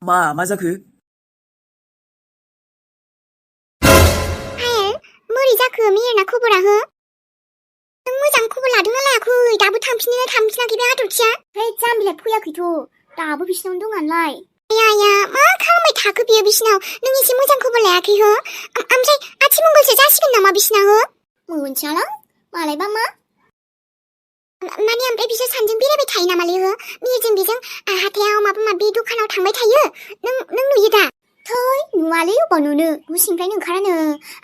마 자크? 하엘, 뭐리 자크 미일나 खबरा हो? नों मोजां खबर लादोंना लायाखै? दाबो थांफिनाखै बे हाथरखिया? है जाम्बिलाय फैयाखैथ' दाबो बिसिनावनो दंआनोलाय। आया मा खालामबाय थाखो बियो बिसिनाव? नों एसे मोजां खबर लायाखै हो? ओमफ्राय आथिमंगलसो जासिगोन नामा बिसिना हो? मोनथियालां मालायबा मा? माने ओमफ्राय बिसोर सानैजों बेरायबाय थायो नामालै हो? मिहिरजों बेजों हाथायाव माबा माबि दखानाव थांबाय थायो? नों नुयो दा? थै नुवालै अबाव नुनो न' सिंनिफ्रायनो ओंखारानो।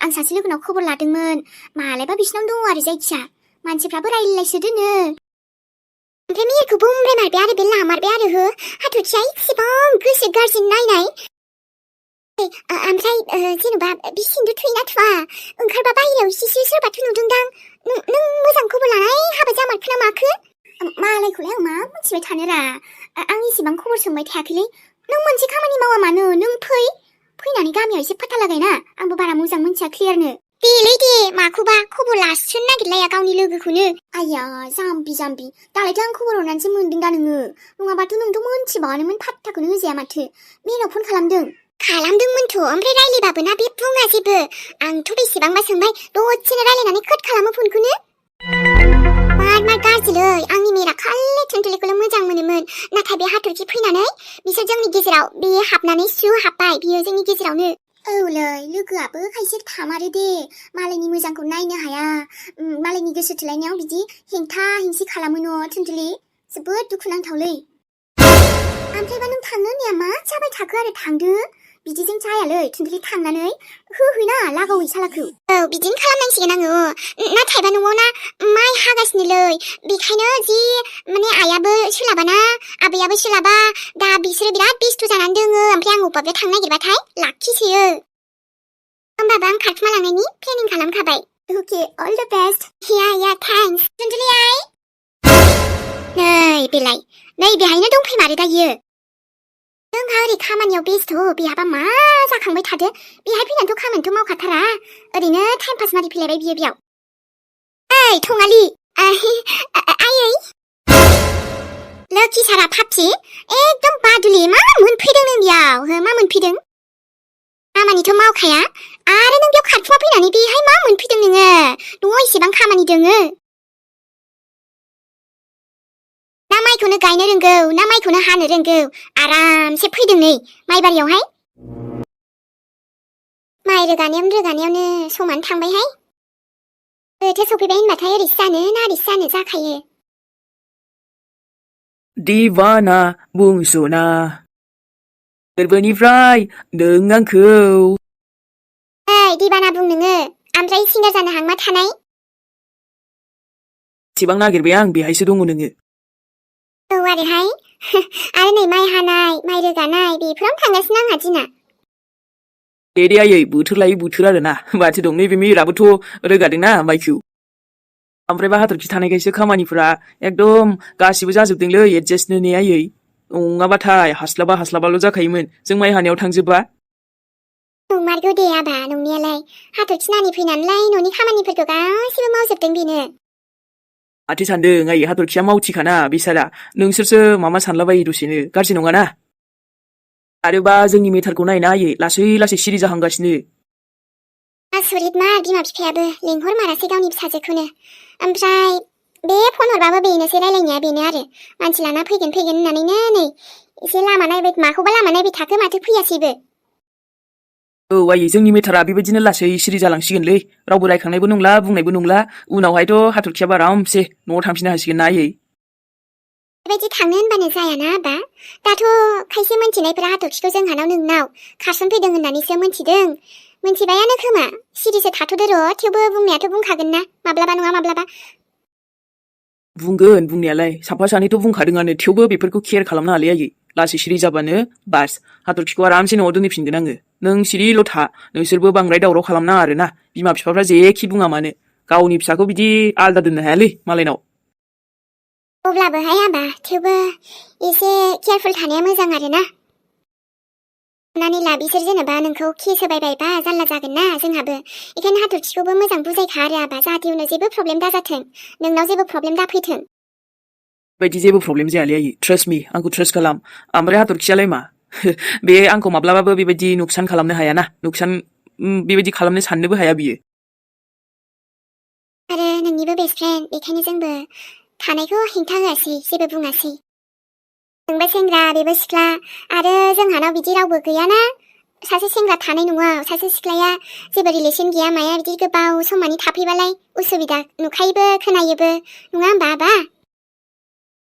आं सासे लोगोनाव खबर लादोंमोन मालायबा बिसिनावनो दङ आरो जायखिया मानसिफ्राबो रायलायलायसो दोनो। ओमफ्राय मिहिरखौ बुंब्रायमारबाय आरो बे लामारबाय आरो हो? हाथरखिया इसेबां गोसो गाज्रि नायनाय। ओमफ्राय जेनेबा बिसिनिथ' थैना थुवा ओंखारबा बाहेरायाव इसे सोरबाथ' नुदोंदां। नों मोजां खबर लानाय हाबा जामारखो ना माखो? मालायखौलाय आं मा मिथिबाय थानोरा आं इसेबां खबर सोंबाय थायाखैलै। नों मोनसे खामानि मावा मानो नों फैनानै गामियाव एसे फाथा लागायना आंबो बारा मोजां मोनथिया क्लियारनो। देलै दे माखौबा खबर लास्रोनो नागिरलाया गावनि लोगोखौनो। आया जाम्बि दालायथ' आं खबर हरनानैसो मोनदों दा नोङो। नङाबाथ' नोंथ' मोनथिबावानोमोन फात्ताखौनो होजाया माथो। मेनाव फन खालामदोंमोनथ' ओमफ्राय रायलायबाबो ना बे बुङा जेबो। आंथ' बेसेबांबा सोंबाय दसेनो रायलायनानै कट खालामो फनखौनो। मार गाज्रिलै आंनि मेरा खालि थुनथुलिखौल' मोजां मोनोमोन। नाथाय बे हाथरखि फैनानै बिसोर जोंनि गेजेराव बे हाबनानै हाब्बाय बियो जोंनि गेजेरावनो। औलै लोगोआबो खायसे थामारो दे मालायनि मोजांखौ नायनो हाया। मालायनि गोसो थोलायनायाव बिदि हेंथा हेंसि खालामो न' थुनथुलि जोबोद दुखुनांथावलै। ओमफ्रायबा नों थांनो होननाया मा जाबाय थाखो आरो थांदो। बिदिजों जायालै थुनथुलि थांनानै होहैना लागावै सालाखौ। औ बिदिनो खालामनांसिगोन आङो। नाथायबा न'आव ना माइ हागासिनोलै बेखायनो जि माने आइयाबो सोलाबाना आबैयाबो सोलाबा दा बिसोरो बिराद बेस्थ' जानानै दोङो। ओमफ्राय आं अबावबा थांनो नागिरबाथाय लाखिसोयो। होमबाबो आं खारखुमा लांनायनि प्लेनिं खालामखाबाय। अके अल द बेस्ट। या थेंक्स थुनथुलि आइ। नै बेलाय नै बेहायनो दंफैमारो दायो। जोंहा ओरै खामानियाव बेस्थ' बेहाबा मा जाखांबाय थादो। बेहाय फैनानैथ' खामानिथ' मावखाथारा ओरैनो टाइम पास मारि फैलायबाय बियो बेयाव। ओइ थङालि आयै लोखि सारा फाफि एकदम बादुलि मा मोनफैदों नों बेयाव हो? मा मोनफैदों? खामानिथ' मावखाया आरो नों बेयाव खारखुमा फैनानै बेहाय मा मोनफैदों नोङो? न'आव एसेबां खामानि दोङो ना माइखौनो गायनो रोंगौ ना माइखौनो हानो रोंगौ? आरामसे फैदों नै माइबारियावहाय। माइ रोगानायावनो समानो थांबायहाय। बोथोर सफैबाय होनबाथाय ओरैसो जानो ना ओरैसो जानो जाखायो। दिवाना बुंस'ना गोरबोनिफ्राय नों आंखौ। ओइ दिबाना बुं नोङो ओमफ्राय सिंगार जानो हांमा थानाय। एसेबां नागिरबाय आं बेहायसो दङ नोङो। औ आरोहाय आरो नै माइ हानाय माइ रोगानाय बेफोरावनो थांगासिनो आंहा दिना। दे आयै बोथोर लायै बोथोर आरो ना माथो दं नैबे मेराबोथ' रोगादोंना माइखौ। ओमफ्रायबा हाथरखि थानायखायसो खामानिफोरा एकदम गासिबो जाजोबदोंलै एडजास्टनो ने आयै। नङाबाथाय हास्लाबाल' जाखायोमोन जों माइ हानायाव थांजोबबा। नंमारगौ दे आबा नंनायालाय हाथरखि नानि फैनानैलाय न'नि खामानिफोरखौ गासिबो मावजोबदों बेनो। माथो सानदों आयै हाथरखिया मावथिखाना बेसारा नोंसोरसो मामा सानलाबायो दसेनो गाज्रि नङाना। आरोबा जोंनि मेटारखौ नायना आयै लासै सिरि जाहांगासिनो। आसरित मा बिमा बिफायाबो लेंहरमारासै गावनि फिसाजोखौनो। ओमफ्राय बे फन हरबाबो बेनोसै रायलायनाया बेनो आरो मानसि लाना फैगोन होननानैनो नै एसे माखौबा लामा नायबाय थाखो माथो फैयासैबो। औ आयै जोंनि मेटारा बेबायदिनो लासै सिरि जालांसिगोनलै रावबो रायखांनायबो नंला बुंनायबो नंला उनावहायथ' हाथरखियाबो आरामसे न'आव थांफिननो हासिगोन ना आयै। बेबायदि थांनो होनबानो जायाना आबा दाथ' खायसे मोनथिनायफोरा हाथरखिखौ जोंहानाव नोंनाव खारसनफैदों होननानैसो मोनथिबायानो खोमा। सिरिसो थाथ'दो र' थेवबो बुंनायाथ' बुंखागोन ना माब्लाबा नङा माब्लाबा। बुंगोन बुंनायालाय साफा सानैथ' बुंखादोंआनो थेवबो बेफोरखौ केयार खालामनाङालै आयै। लासै सिरि जाबानो बास हाथरखिखौ आरामसे न'आव दोनहैफिनगोन आङो। नों सिरिल' था नोंसोरबो बांद्राय दावराव खालामनाङा आरोना बिमा बिफाफ्रा जेखि बुङा मानो गावनि फिसाखौ बिदि आलदा दोननो हायालै मालायनाव। अब्लाबोहाय आबा थेवबो एसे केयारफुल थानाया मोजां आरोना। नानै ला बिसोर जेनेबा नोंखौ केस होबाय बायबा जारला जागोन ना जोंहाबो। बेखायनो हाथरखिखौबो मोजां बुजायखा आरो आबा जाहाथे उनाव जेबो प्रब्लेम दाजाथों नोंनाव जेबो प्रब्लेम दाफैथों। बेबायदि जेबो प्रब्लेम जायालै आयै ट्रास्ट मी आंखौ ट्रास्ट खालाम। ओमफ्राय हाथरखियालाय मा बे आंखौ माब्लाबाबो बेबायदि नुकसान खालामनो हायाना नुकसान बेबायदि खालामनो साननोबो हाया बियो आरो नोंनिबो बेस्ट फ्रेन्ड बेखायनो जोंबो थानायखौ हेंथा होआसै जेबो बुङासै नोंबो सेंग्रा बेबो सिख्ला आरो जोंहानाव बिदि रावबो गैयाना सासे सेंग्रा थानाय न'आव सासे सिख्लाया जेबो रिलेसन गैया माया बिदि गोबाव सम मानि थाफैबालाय उसुबिदा नुखायोबो खोनायोबो नङा होमबा आबा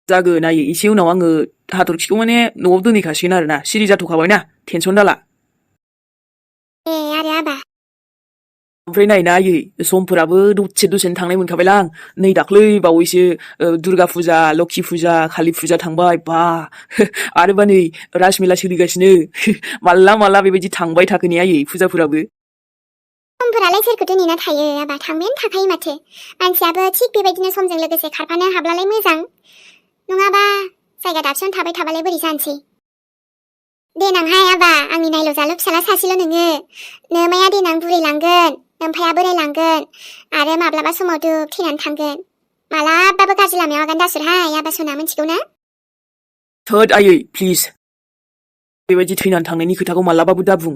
जागोन आयै एसे उनाव आङो हाथरखिखौ माने न'आव दोनहैखासिगोन आरोना सिरि जाथ'खाबायना टेनसन दाला आरो आबा ओमफ्राय नायना आयै समफोराबो दसेनो थांनाय मोनखाबायलां नै दाख्लै बावैसो दुर्गा फुजा लक्षि फुजा कालि फुजा थांबाय बा आरोबा नै रासमेला सोलिगासिनो माला बेबायदि थांबाय थाखोने आयै फुजाफोराबो समफोरालाय सोरखौथ' नेना थायो आबा थांबायानो थाखायो माथो मानसियाबो थिग बेबायदिनो समजों लोगोसे खारफानो हाब्लालाय मोजां नङाबा जायगा दाबसेयावनो थाबाय थाबालाय बोरै जानोसै देनांहाय आबा आंनि नायल' जाल' फिसाला सासेल' नोङो नोमाया देनां बुरैलांगोन नोमफाया बोरायलांगोन आरो माब्लाबा समाव दुब थैनानै थांगोन मालाबाबो गाज्रि लामायाव आगान दासुरहाय आबा सना मिथिगौ ना थोद आयै प्लिज बेबायदि थैनानै थांनायनि खोथाखौ मालाबाबो दा बुं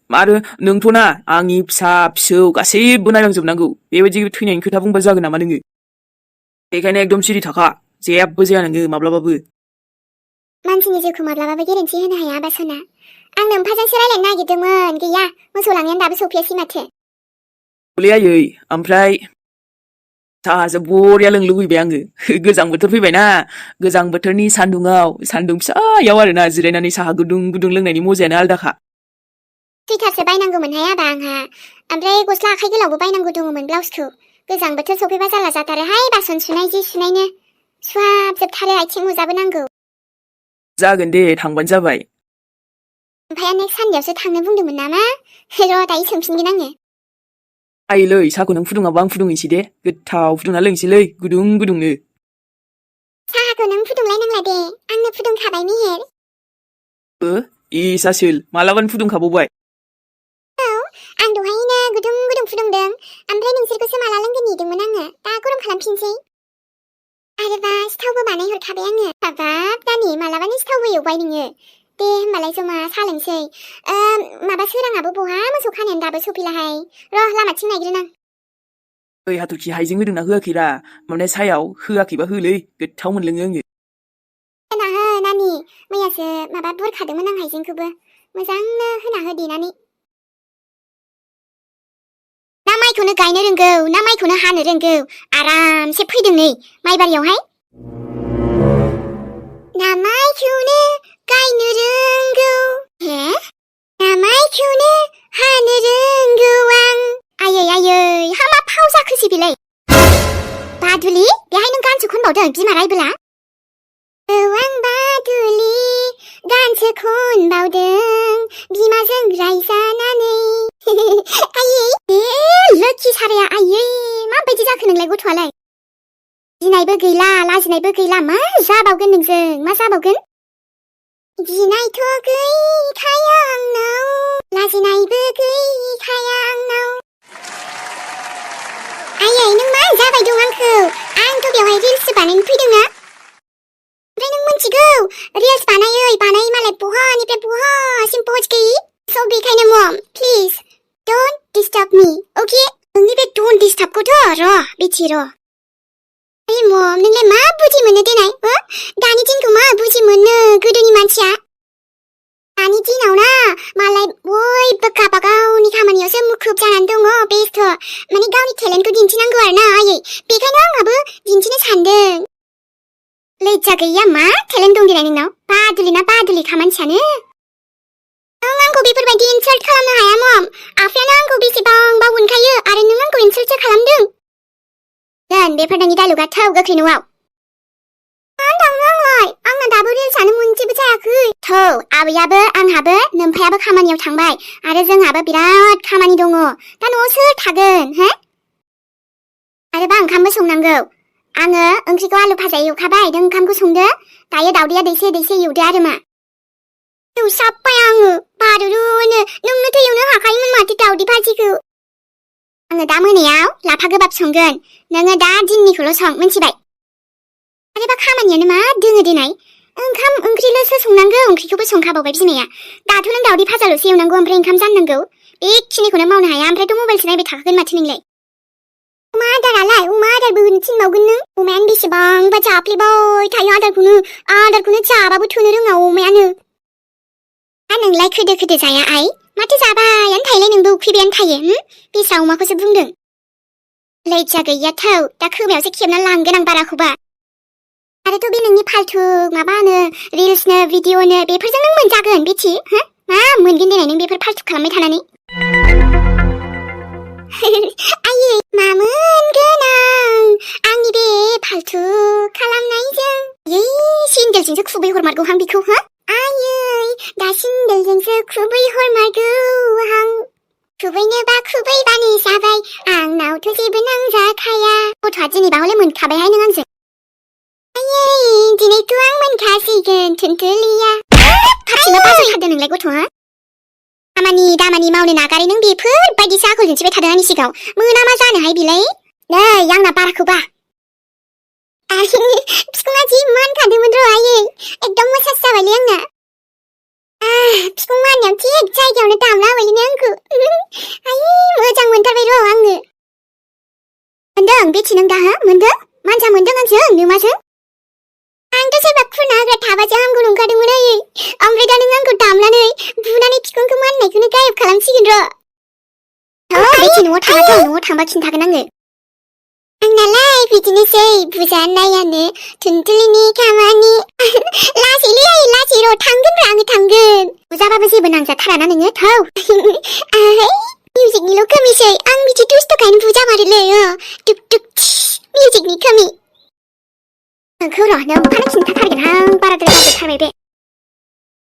आरो नोंथ' ना आंनि फिसा फिसौ गासैबो नायलांजोबनांगौ बेबायदि थैनायनि खोथा बुंबा जागोन नामा नोङो बेखायनो एकदम सिरि थाखा जेबो जाया नोङो माब्लाबाबो मानसिनि जिउखौ माब्लाबाबो गेरेन्थि होनो हाया आबा सना आं नोमफाजोंसो रायलायनो नागिरदोंमोन गैया मोसौ लांनायानो दाबो सफैयासै माथो हले आयै ओमफ्राय साहासो बरिया लोंनो लुबैबाय आङो गोजां बोथोर फैबायना गोजां बोथोरनि सान्दुं फिसायाव आरोना जिरायनानै साहा गुदुं गुदुं लोंनायनि मजायानो आलदाखा सुइटारसो बायनांगौमोनहाय आबा आंहा ओमफ्राय गस्ला आखाइ गोलावबो बायनांगौ दङमोन ब्लाउसखौ गोजां बोथोर सफैबा जाला जाथारोहाय बासन सुनाय जि सुनायनो सुहाबजोबथारो आथिं मुजाबो नांगौ जागोन दे थांबानो जाबाय ओमफ्राय नेक्स्ट सानदेआवसो थांनो बुंदोंमोन नामा र' दायो सोंफिनगोन आङो आइलै साहाखौ नों फुदुङाबा आं फुदुंहैसै दे गोथाव फुदुंना लोंसैलै गुदुं गुदुंनो साहाखौ नों फुदुंलायनांला दे आंनो फुदुंखाबाय मेहेर इसासोल मालाबानो फुदुंखाबावबाय आं दहायनो गुदुं गुदुं फुदुंदों ओमफ्राय नोंसोरखौसो माला लोंगोन नेदोंमोन आङो दा गरम खालामफिनसै आरोबा सिथावबो बानायहरखाबाय आङो हाबाब दानि मालाबानो सिथावबो एवबाय नोङो दे होमबालाय जमा साहा लोंसै माबा सोराङाबो बहा मोसौ खानायानो दाबो सफैलाहाय र' लामाथिं नायग्रोनां ओइ हाथरखि हाइजें होदोंना होआखैरा माने सायाव होआखैबा होलै गोथाव मोनलोङो आङो होना हो नानि मैयासो माबा बुरखादोंमोन आं हाइजेंखौबो मोजांनो होना हो देनानै ना माइखौनो गायनो रोंगौ ना माइखौनो हानो रोंगौ आरामसे फैदों नै माइबारियावहाय ना माइखौनो गायनो रोंगौ हे ना माइखौनो हानो रोंगौ आं आयै हा मा फाव जाखोसै बेलाय बादुलि बेहाय नों गानसो खनबावदों बिमा रायबोला औ आं बादुलि गानसो खनबावदों बिमाजों रायजानानै आयै लोखि साराया आयै माबायदि जाखो नोंलाय गथ'आलाय गिनायबो गैला लाजिनायबो गैला मा जाबावगोन नोंजों मा जाबावगोन गिनायथ' गैखाया आंनाव लाजिनायबो गैखाया आंनाव आयै नों मा जाबाय दं आंखौ आंथ' बेवहाय रिल्ससो बानायनो फैदोंना ओमफ्राय नों मिथिगौ रिल्स बानायै मालाय बहानिफ्राय बहासिम पहुंचगई स' बेखायनो मम please don't disturb me okay नोंनि बे डोंट डिस्टार्बखौथ' र' बिथि र' ओइ मम नोंलाय मा बुजि मोनो देनाय दानि दिनखौ मा बुजि मोनो गोदोनि मानसिया दानि दिनाव ना मालाय बयबो गावबागावनि खामानियावसो मुखुब जानानै दङ बेस्थ' माने गावनि टेलेन्टखौ दिन्थिनांगौ आरो ना आयै बेखायनो आंहाबो दिन्थिनो सानदों लैजा गैया मा टेलेन्ट दं देनाय नोंनाव बादुलि खामानियानो नों आंखौ बेफोरबायदि इनसाल्ट खालामनो हाया मम आफायानो आंखौ बेसेबांबा अनखायो आरो नों आंखौ इनसाल्टसो खालामदों दोन बेफोर नोंनि डायलगा थाव गोख्रै न'आव आंना दाबो रिल्सआनो मोनसेबो जायाखै थौ आबैयाबो आंहाबो नोमफायाबो खामानियाव थांबाय आरो जोंहाबो बिराद खामानि दङ दा न'आव सोर थागोन हो आरोबा ओंखामबो संनांगौ आङो ओंख्रिखौ आलु भाजा एवखाबाय नों ओंखामखौ संदो दायो दावदैया दैसे एवदो आरो मा एवसाबबाय आङो बारुरुनो नोंनोथ' एवनो हाखायोमोन माथो दावदै भाजिखौ आङो दा मोनायाव लाफा गोबाब संगोन नोङो दा दिननिखौल' सं मिन्थिबाय आरोबा खामानियानो मा दोङो देनाय ओंखाम ओंख्रिल'सो संनांगौ ओंख्रिखौबो संखाबावबाय बिमाया दाथ' नों दावदै भाजाल'सो एवनांगौ ओमफ्राय ओंखाम जाननांगौ बेखिनिखौनो मावनो हाया ओमफ्रायथ' मबाइलसो नायबाय थाखागोन माथो नोंलाय अमा आदारालाय अमा आदारबो होनो थिनबावगोन नों अमायानो बेसेबांबा जाफ्लेबाय थायो आदारखौनो जाबाबो थोनो रोङा अमायानो नोंलाय खोदो खोदो जाया आइ माथो जाबायानो थायोलाय नोंबो उखैबायानो थायो बेस्रा अमाखौसो बुंदों लैजा गैया थौ दा खोमायावसो खेबना लांगोन आं बाराखौबा आरोथ' बे नोंनि फाल्थु माबानो रिल्सनो भिडिअनो बेफोरजों नों मोनजागोन बेथि मा मोनगोन देनाय नों बेफोर फाल्थु खालामबाय थानानै आयै मा मोनगोन आंनि बे फाल्थु खालामनायजों सिन्देलजोंसो खुबै हरमारगौहां बेखौ आयै दा सिन्देलजोंसो खुबै हरमारगौ आं खुबैनोबा खुबैबानो जाबाय आंनावथ' जेबो नांजाखाया गथ'आ दिनैबा हले मोनखाबायहाय नों आंजों आयै दिनैथ' आं मोनखासिगोन थुनथुलिया फाथिमा बाजैखादों नोंलाय गथ'आ दामानि मावनो नागारै नों बेफोरबायदिसो आखल दिन्थिबाय थादों आंनि सिगाङाव मोना मा जानोहाय बिलाय नै आंना बाराखौबा बिखुङा जि मानखादोंमोन र' आयै एकदम मोसास जाबायलै आंना बिखुं माननायाव थिग जायगायावनो दामला होबायलै आंखौ आयै मोजां मोनथारबाय र' आङो मोनदों बेथि नों दा मोनदों मानजा मोनदों आंजों नोमाजों आंथ' सोरबा खुना होग्रा थाबासो हामगौ नंखादोंमोन आयै ओमफ्राय दा नों आंखौ दामनानै बुनानै बिखुंखौ माननायखौनो गायब खालामसिगोन र' बेथि न'आव थांबा खिन्थागोन आङो आंनालाय बिदिनोसै बुजानायानो थुनथुलिनि खामानि लासैलै आयै लासै र' थांगोन र' आङो थांगोन बुजाबाबो जेबो नांजाथाराना नोङो थौ मिउजिकनिल' खोमिसै आं बिदि दुस्थ'खायनो बुजामारोलै टुक टुक मिउजिकनि खोमि नोंखौ र' नों फानो खिन्थाथारगोनहां बाराद्राय जाजोबथारबाय बे